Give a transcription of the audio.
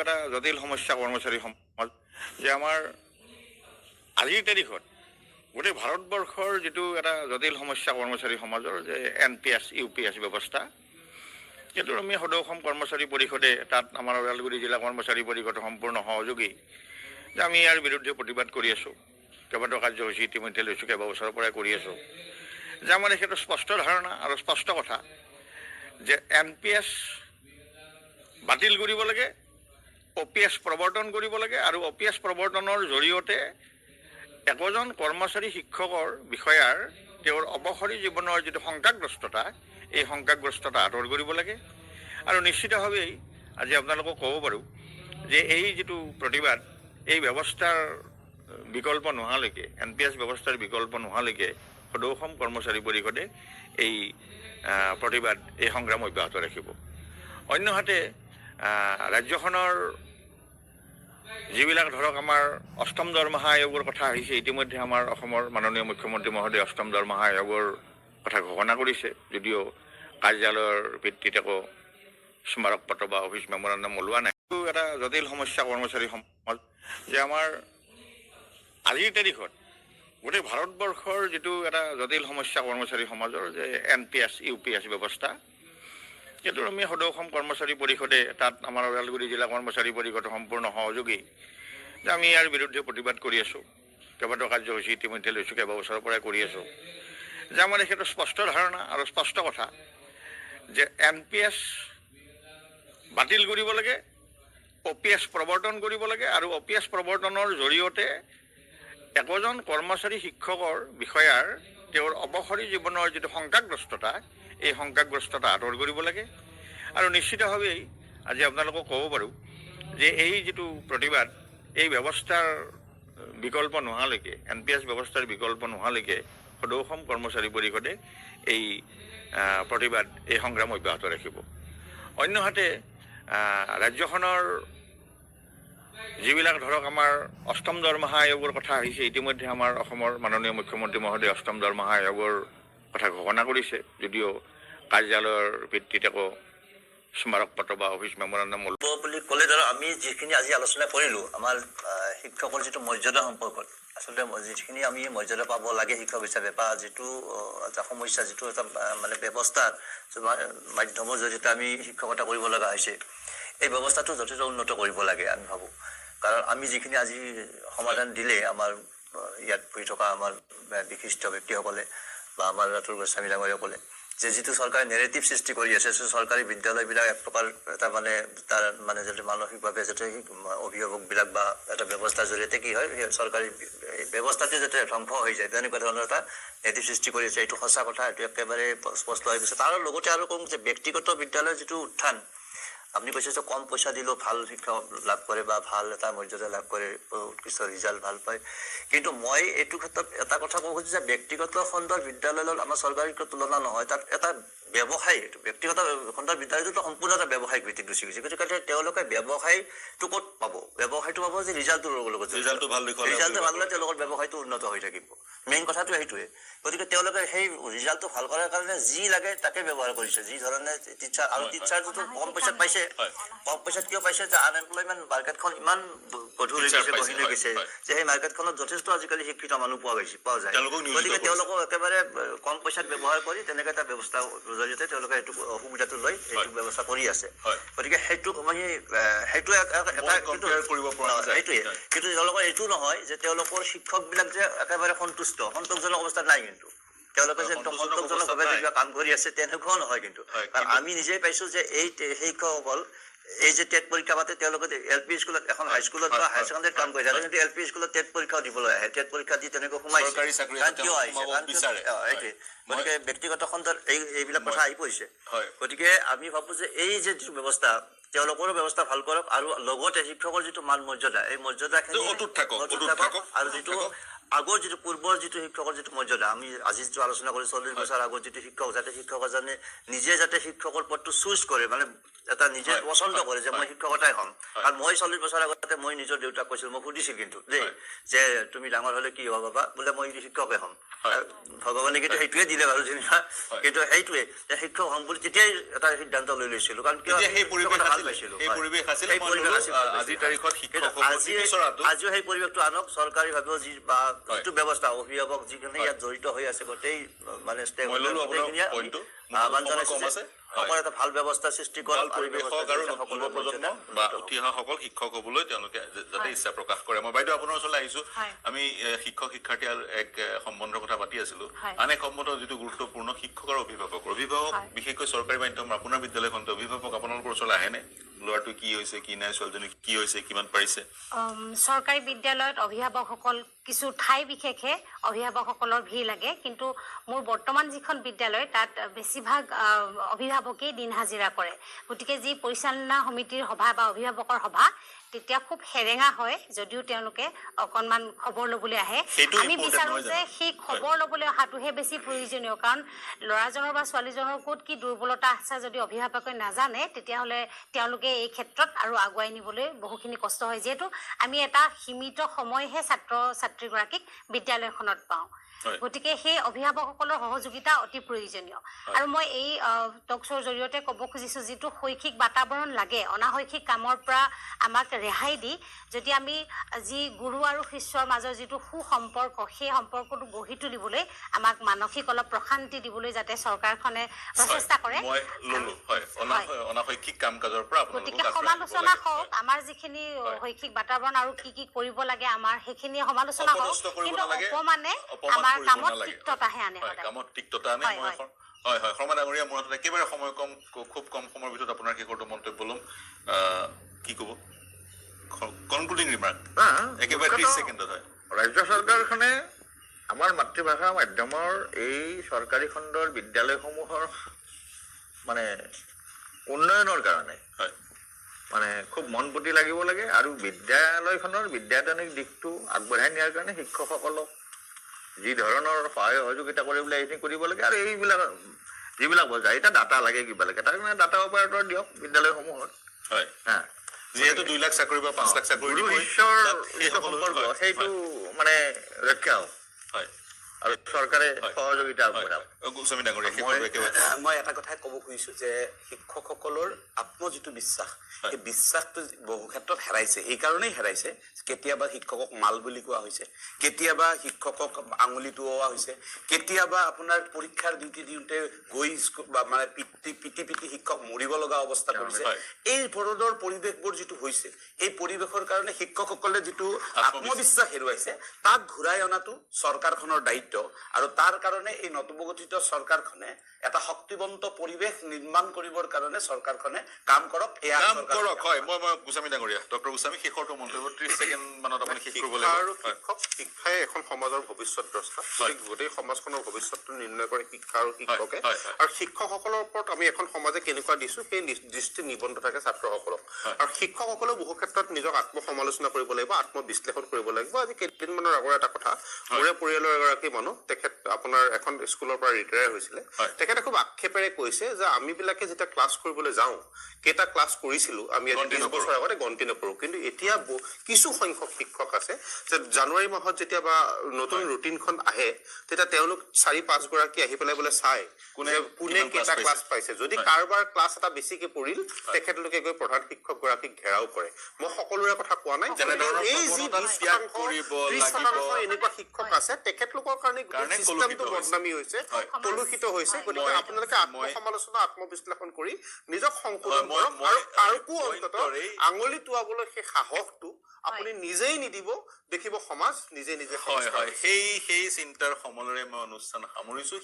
এটা জটিল সমস্যা কৰ্মচাৰী সমাজ যে আমাৰ আজিৰ তাৰিখত গোটেই ভাৰতবৰ্ষৰ যিটো এটা জটিল সমস্যা কৰ্মচাৰী সমাজৰ যে NPS UPS ব্যৱস্থা, সেইটো আমি সদৌ অসম কৰ্মচাৰী পৰিষদে তাত আমাৰ ওদালগুৰি জিলা কৰ্মচাৰী পৰিষদৰ সম্পূৰ্ণ সহযোগী যে আমি ইয়াৰ বিৰুদ্ধে প্ৰতিবাদ কৰি আছোঁ। কেইবাটাও কাৰ্যসূচী ইতিমধ্যে লৈছোঁ, কেইবা বছৰৰ পৰাই কৰি আছোঁ। যে আমাৰ সেইটো স্পষ্ট ধাৰণা আৰু স্পষ্ট কথা যে NPS বাতিল কৰিব লাগে, OPS প্ৰৱৰ্তন কৰিব লাগে আৰু OPS প্ৰৱৰ্তনৰ জৰিয়তে একোজন কৰ্মচাৰী শিক্ষকৰ বিষয়াৰ তেওঁৰ অৱসৰী জীৱনৰ যিটো শংকাগ্ৰস্ততা, এই শংকাগ্ৰস্ততা আঁতৰ কৰিব লাগে। আৰু নিশ্চিতভাৱেই আজি আপোনালোকক ক'ব পাৰোঁ যে এই যিটো প্ৰতিবাদ, এই ব্যৱস্থাৰ বিকল্প নোহোৱালৈকে, NPS ব্যৱস্থাৰ বিকল্প নোহোৱালৈকে সদৌ অসম কৰ্মচাৰী পৰিষদে এই প্ৰতিবাদ, এই সংগ্ৰাম অব্যাহত ৰাখিব। অন্যহাতে ৰাজ্যখনৰ যিবিলাক ধৰক আমাৰ অষ্টম দৰমহা আয়োগৰ কথা আহিছে, ইতিমধ্যে আমাৰ অসমৰ মাননীয় মুখ্যমন্ত্ৰী মহোদয়ে অষ্টম দৰমহা আয়োগৰ কথা ঘোষণা কৰিছে, যদিও কাৰ্যালয়ৰ ভিত্তিত একো স্মাৰক পত্ৰ বা অফিচ মেমৰেণ্ডাম ওলোৱা নাই। এটা জটিল সমস্যা কৰ্মচাৰী সমাজ যে আমাৰ আজিৰ তাৰিখত গোটেই ভাৰতবৰ্ষৰ যিটো এটা জটিল সমস্যা কৰ্মচাৰী সমাজৰ যে NPS UPS ব্যৱস্থা, সেইটো আমি সদৌ অসম কৰ্মচাৰী পৰিষদে তাত আমাৰ ওদালগুৰি জিলা কৰ্মচাৰী পৰিষদৰ সম্পূৰ্ণ সহযোগী যে আমি ইয়াৰ বিৰুদ্ধে প্ৰতিবাদ কৰি আছোঁ। কেইবাটাও কাৰ্যসূচী ইতিমধ্যে লৈছোঁ, কেইবা বছৰৰ পৰাই কৰি আছোঁ। যে আমাৰ সেইটো স্পষ্ট ধাৰণা আৰু স্পষ্ট কথা যে NPS বাতিল কৰিব লাগে, OPS প্ৰৱৰ্তন কৰিব লাগে আৰু OPS প্ৰৱৰ্তনৰ জৰিয়তে একোজন কৰ্মচাৰী শিক্ষকৰ বিষয়াৰ তেওঁৰ অৱসৰী জীৱনৰ যিটো শংকাগ্ৰস্ততা, এই শংকাগ্ৰস্ততা আঁতৰ কৰিব লাগে। আৰু নিশ্চিতভাৱেই আজি আপোনালোকক ক'ব পাৰোঁ যে এই যিটো প্ৰতিবাদ, এই ব্যৱস্থাৰ বিকল্প নোহোৱালৈকে, NPS ব্যৱস্থাৰ বিকল্প নোহোৱালৈকে সদৌ অসম কৰ্মচাৰী পৰিষদে এই প্ৰতিবাদ, এই সংগ্ৰাম অব্যাহত ৰাখিব। অন্যহাতে ৰাজ্যখনৰ যিবিলাক ধৰক আমাৰ অষ্টম দৰমহা আয়োগৰ কথা আহিছে, ইতিমধ্যে আমাৰ অসমৰ মাননীয় মুখ্যমন্ত্ৰী মহোদয়ে অষ্টম দৰমহা আয়োগৰ কথা ঘোষণা কৰিছে, যদিও কাৰ্যালয়ৰ ভিত্তিত একো স্মাৰক পত্ৰ বা অফিচ মেমৰেণ্ডাম ওলোৱা বুলি ক'লে ধৰক আমি যিখিনি আজি আলোচনা কৰিলোঁ আমাৰ শিক্ষকৰ যিটো মৰ্যাদা সম্পৰ্কত, আচলতে যিখিনি আমি মৰ্যাদা পাব লাগে শিক্ষক হিচাপে বা যিটো এটা সমস্যা, যিটো এটা মানে ব্যৱস্থাৰ মাধ্যমৰ জৰিয়তে আমি শিক্ষকতা কৰিব লগা হৈছে, এই ব্যৱস্থাটো যথেষ্ট উন্নত কৰিব লাগে আমি ভাবোঁ। কাৰণ আমি যিখিনি আজি সমাধান দিলে আমাৰ ইয়াত পঢ়ি থকা আমাৰ বিশিষ্ট ব্যক্তিসকলে বা আমাৰ ৰাতুল গোস্বামী ডাঙৰীয়াসকলে, যে যিটো চৰকাৰে নেৰেটিভ সৃষ্টি কৰি আছে, চৰকাৰী বিদ্যালয়বিলাক এক প্ৰকাৰ এটা মানে তাৰ মানে যাতে মানসিকভাৱে যাতে অভিভাৱকবিলাক বা এটা ব্যৱস্থাৰ জৰিয়তে কি হয়, চৰকাৰী ব্যৱস্থাটো যাতে ধ্বংস হৈ যায়, তেনেকুৱা ধৰণৰ এটা নেৰেটিভ সৃষ্টি কৰি আছে। এইটো সঁচা কথা, এইটো একেবাৰে স্পষ্ট হৈ গৈছে। তাৰ লগতে আৰু কম যে ব্যক্তিগত বিদ্যালয়ৰ যিটো উত্থান, আপুনি কৈছে যে কম পইচা দিলেও ভাল শিক্ষা লাভ কৰে বা ভাল এটা মৰ্যাদা লাভ কৰে, উৎকৃষ্ট ৰিজাল্ট ভাল পায়। কিন্তু মই এইটো ক্ষেত্ৰত এটা কথা ক'ব খুজিছোঁ যে ব্যক্তিগত খণ্ডৰ বিদ্যালয়ৰ লগত আমাৰ চৰকাৰী তুলনা নহয়, তাত এটা ব্যৱসায়, ব্যক্তিগত খণ্ডৰ বিদ্যালয়টো সম্পূৰ্ণ এটা ব্যৱসায়িক ভিত্তিত গুচি গৈছে। গতিকে তেওঁলোকে ব্যৱসায়টো ক'ত পাব? ব্যৱসায়টো পাব যে ৰিজাল্টটোৰ লগত, ৰিজাল্টটো ভাল হ'লে তেওঁলোকৰ ব্যৱসায়টো উন্নত হৈ থাকিব। মেইন কথাটো সেইটোৱে। গতিকে তেওঁলোকে সেই ৰিজাল্টটো ভাল কৰাৰ কাৰণে যি লাগে তাকে ব্যৱহাৰ কৰিছে, যি ধৰণে টিচাৰ আৰু টিচাৰটোতো কম পইচাত পাইছে। কম পইচাত কিয় পাইছে? যে আনএমপ্লয়মেণ্ট মাৰ্কেটখন ইমান গধুৰ হৈ গৈছে, গঢ়ি লৈ গৈছে যে সেই মাৰ্কেটখনত যথেষ্ট আজিকালি শিক্ষিত মানুহ পোৱা যায়। গতিকে তেওঁলোকক একেবাৰে কম পইচাত ব্যৱহাৰ কৰি তেনেকৈ এটা ব্যৱস্থা জৰিয়তে তেওঁলোকে সেইটো সুবিধাটো লৈ এইটো ব্যৱস্থা কৰি আছে। গতিকে সেইটো মানে সেইটো এটা সেইটোৱে। কিন্তু তেওঁলোকৰ এইটো নহয় যে তেওঁলোকৰ শিক্ষকবিলাক যে একেবাৰে সন্তোষজনক অৱস্থাত নাই, কিন্তু তেওঁলোকে যে একদম সন্তোষজনকভাৱে কিবা কাম কৰি আছে তেনেকুৱাও নহয়। কিন্তু কাৰণ আমি নিজেই পাইছোঁ যে এই শিক্ষকসকল এই যে টেট পৰীক্ষা পাতে, তেওঁলোকে LP স্কুলত, এখন হাইস্কুলত বা হায়াৰ ছেকেণ্ডেৰীত কাম কৰি থাকে, কিন্তু LP স্কুলত টেট পৰীক্ষাও দিবলৈ আহে, টেট পৰীক্ষা দি তেনেকৈ সোমাইছে। কিয় আহিছে? এইটোৱে। গতিকে ব্যক্তিগত খণ্ডত এইবিলাক কথা আহি পৰিছে। গতিকে আমি ভাবোঁ যে এই যে যিটো ব্যৱস্থা, তেওঁলোকৰো ব্যৱস্থা ভাল কৰক আৰু লগতে শিক্ষকৰ যিটো মান মৰ্যাদা, এই মৰ্যাদাখিনি অটুট থাকক আৰু যিটো আগৰ যিটো পূৰ্বৰ যিটো শিক্ষকৰ যিটো মৰ্যাদা, আমি আজি যিটো আলোচনা কৰি 40 বছৰ আগত যিটো শিক্ষক, যাতে শিক্ষক এজনে নিজে যাতে শিক্ষকৰ পদটো চুজ কৰে, মানে এটা নিজে পচন্দ কৰে যে মই শিক্ষকতাই হ'ম। কাৰণ মই 40 বছৰ আগতে মই নিজৰ দেউতাক কৈছিলোঁ, মই সুধিছিল কিন্তু দেই যে তুমি ডাঙৰ হ'লে কি হ'ব বাবা, বোলে মই শিক্ষকে হ'ম। ভগৱানে কিন্তু সেইটোৱে দিলে বাৰু যেনিবা, কিন্তু সেইটোৱে শিক্ষক হ'ম বুলি তেতিয়াই এটা সিদ্ধান্ত লৈ লৈছিলোঁ। কাৰণ কিয় সেই পৰিৱেশ ভাল আছিল, পাইছিলোঁ, সেই পৰিৱেশ আছিল। সেই পৰিৱেশ আছিল। আজিৰ তাৰিখত শিক্ষক আজিও সেই পৰিৱেশটো আনক, চৰকাৰীভাৱেও যি বা যিটো ব্যৱস্থা অভিভাৱক যিখিনি ইয়াত জড়িত হৈ আছে গোটেই মানে আহ্বান জনাইছোঁ যে সকলো এটা ভাল ব্যৱস্থা সৃষ্টি কৰক আৰু উঠি অহা সকল শিক্ষক হ'বলৈ তেওঁলোকে যাতে ইচ্ছা প্ৰকাশ কৰে। মই বাইদেউ আপোনাৰ ওচৰলৈ আহিছো। আমি শিক্ষক শিক্ষাৰ্থী আৰু এক সম্বন্ধৰ কথা পাতি আছিলো। আন এক সম্বন্ধ যিটো গুৰুত্বপূৰ্ণ, শিক্ষক আৰু অভিভাৱক বিশেষকৈ চৰকাৰী মাধ্যম আপোনাৰ বিদ্যালয়খনতে অভিভাৱক আপোনালোকৰ ওচৰলৈ আহেনে? ল'ৰাটো কি হৈছে কি নাই, ছোৱালীজনী কি হৈছে, কিমান পাৰিছে? চৰকাৰী বিদ্যালয়ত অভিভাৱকসকল কিছু ঠাই বিশেষে অভিভাৱকসকলৰ ভিৰ লাগে, কিন্তু মোৰ বৰ্তমান যিখন বিদ্যালয় তাত বেছিভাগ অভিভাৱকেই দিন হাজিৰা কৰে। গতিকে যি পৰিচালনা সমিতিৰ সভা বা অভিভাৱকৰ সভা তেতিয়া খুব সেৰেঙা হয়, যদিও তেওঁলোকে অকণমান খবৰ ল'বলৈ আহে। আমি বিচাৰোঁ যে সেই খবৰ ল'বলৈ অহাটোহে বেছি প্ৰয়োজনীয়, কাৰণ ল'ৰাজনৰ বা ছোৱালীজনৰ ক'ত কি দুৰ্বলতা আছে যদি অভিভাৱকে নাজানে, তেতিয়াহ'লে তেওঁলোকে এই ক্ষেত্ৰত আৰু আগুৱাই নিবলৈ বহুখিনি কষ্ট হয়, যিহেতু আমি এটা সীমিত সময়হে ছাত্ৰ ছাত্ৰীগৰাকীক বিদ্যালয়খনত পাওঁ। গতিকে সেই অভিভাৱকসকলৰ সহযোগিতা অতি প্ৰয়োজনীয়। আৰু মই এই টক শ্ব'ৰ জৰিয়তে ক'ব খুজিছোঁ, যিটো শৈক্ষিক বাতাবৰণ লাগে, অনাশৈক্ষিক কামৰ পৰা আমাক ৰেহাই দি যদি আমি যি গুৰু আৰু শিষ্যৰ মাজৰ যিটো সুসম্পৰ্ক, সেই সম্পৰ্কটো গঢ়ি তুলিবলৈ আমাক মানসিক অলপ প্ৰশান্তি দিবলৈ যাতে চৰকাৰখনে প্ৰচেষ্টা কৰে। গতিকে সমালোচনা হওক, আমাৰ যিখিনি শৈক্ষিক বাতাবৰণ আৰু কি কি কৰিব লাগে আমাৰ সেইখিনি সমালোচনা হওক, কিন্তু অপমানে আমাৰ কামত তিক্ততাহে আনে। কামত তিক্ততা আনে। হয় হয়, শৰ্মা ডাঙৰীয়া, মোৰ হাতত একেবাৰে সময় কম, খুব কম সময়ৰ ভিতৰত আপোনাৰ শেষৰটো মন্তব্য ল'ম। কি ক'ব? কনক্লুডিং ৰিমাৰ্ক একেবাৰে 30 ছেকেণ্ডত। হয়, ৰাজ্য চৰকাৰখনে আমাৰ মাতৃভাষা মাধ্যমৰ এই চৰকাৰী খণ্ডৰ বিদ্যালয়সমূহৰ মানে উন্নয়নৰ কাৰণে মানে খুব মন পুতি লাগিব লাগে, আৰু বিদ্যালয়খনৰ বিদ্যায়তনিক দিশটো আগবঢ়াই নিয়াৰ কাৰণে শিক্ষকসকলক যি ধৰণৰ সহায় সহযোগিতা কৰিবলৈ এইখিনি কৰিব লাগে। আৰু এইবিলাক যিবিলাক বজায় এতিয়া ডাটা লাগে, কিবা লাগে, তাৰ কাৰণে ডাটা অপাৰেটৰ দিয়ক বিদ্যালয়সমূহত। হয়, যিহেতু 2 লাখ চাকৰি বা 5 লাখ চাকৰি সম্পৰ্ক সেইটো মানে ৰক্ষা হওক। হয়, আৰু চৰকাৰে সহযোগিতা আগবঢ়াওক। মই এটা কথাই ক'ব খুজিছোঁ যে শিক্ষকসকলৰ যিটো বিশ্বাস, সেই বিশ্বাসটো বহু ক্ষেত্ৰত হেৰাইছে। এই কাৰণেই হেৰাইছে, কেতিয়াবা শিক্ষকক মাল বুলি কোৱা হৈছে, কেতিয়াবা শিক্ষকক আঙুলি টোওৱা হৈছে, কেতিয়াবা আপোনাৰ পৰীক্ষাৰ ডিউটি দিওঁতে গৈ মানে পিটি শিক্ষক মৰিব লগা অৱস্থা কৰিছে। এই ধৰণৰ পৰিৱেশবোৰ যিটো হৈছে, এই পৰিৱেশৰ কাৰণে শিক্ষকসকলে যিটো আত্মবিশ্বাস হেৰুৱাইছে, তাক ঘূৰাই অনাটো চৰকাৰখনৰ দায়িত্ব। আৰু তাৰ কাৰণে এই নৱগঠিত চৰকাৰখনে এটা শক্তিবন্ত পৰিৱেশ নিৰ্মাণ কৰিবৰ কাৰণে চৰকাৰখনে কাম কৰক। হয়, মই গোস্বামী ডাঙৰীয়া, ডক্টৰ গোস্বামী, শেষৰটো মন্তব্য 30 ছেকেণ্ড মানত আপুনি শেষ কৰিব লাগিব। আৰু শিক্ষাই এখন সমাজৰ ভৱিষ্যত দ্ৰষ্টা, গোটেই সমাজখনৰ ভৱিষ্যতটো নিৰ্ণয় কৰে শিক্ষা আৰু শিক্ষকে। আৰু শিক্ষকসকলৰ ওপৰত আমি এখন সমাজে কেনেকুৱা দিছো সেই দৃষ্টি নিবন্ধ থাকে ছাত্ৰসকলক। আৰু শিক্ষকসকলেও বহু ক্ষেত্ৰত নিজক আত্মসমালোচনা কৰিব লাগিব, আত্মবিশ্লেষণ কৰিব লাগিব। আজি কেইদিনমানৰ আগৰ এটা কথা, মোৰে পৰিয়ালৰ এগৰাকী মানুহ, তেখেত আপোনাৰ এখন স্কুলৰ পৰা ৰিটায়াৰ হৈছিলে। তেখেতে খুব আক্ষেপেৰে কৈছে যে আমি বিলাকে যেতিয়া ক্লাছ কৰিবলৈ যাওঁ, কেইটা ক্লাছ কৰিছিলো আমি 20 বছৰ আগতে গন্তি নকৰো, কিন্তু এতিয়া কিছু সংখ্যক শিক্ষক আছে যে জানুৱাৰী মাহত যেতিয়া বা নতুন ৰুটিনখন আহে, তেতিয়া তেওঁলোক 4-5 গৰাকী আহি পেলাই বোলে চাই কোনে কেইটা ক্লাছ পাইছে। যদি কাৰোবাৰ ক্লাছ এটা বেছিকে পৰিল, তেখেতলোকে গৈ প্ৰধান শিক্ষক গৰাকীক ঘেৰাও কৰে। মই সকলোৰে কথা কোৱা নাই, এই যি 20% এনেকুৱা শিক্ষক আছে, তেখেতলোকৰ কাৰণে চিষ্টেমটো বদনামী হৈছে, কলুষিত হৈছে। গতিকে আপোনালোকে আত্মসমালোচনা, আত্মবিশ্লেষণ কৰি নিজক সংশোধন কৰক, আৰু কাকো অন্ততঃ আঙুলি টোৱাবলৈ সেই সাহসটো আপুনি নিজেই নিদিব, দেখিব সমাজ নিজে নিজে। সেই চিন্তাৰ সমলেৰে মই অনুষ্ঠান সামৰিছো।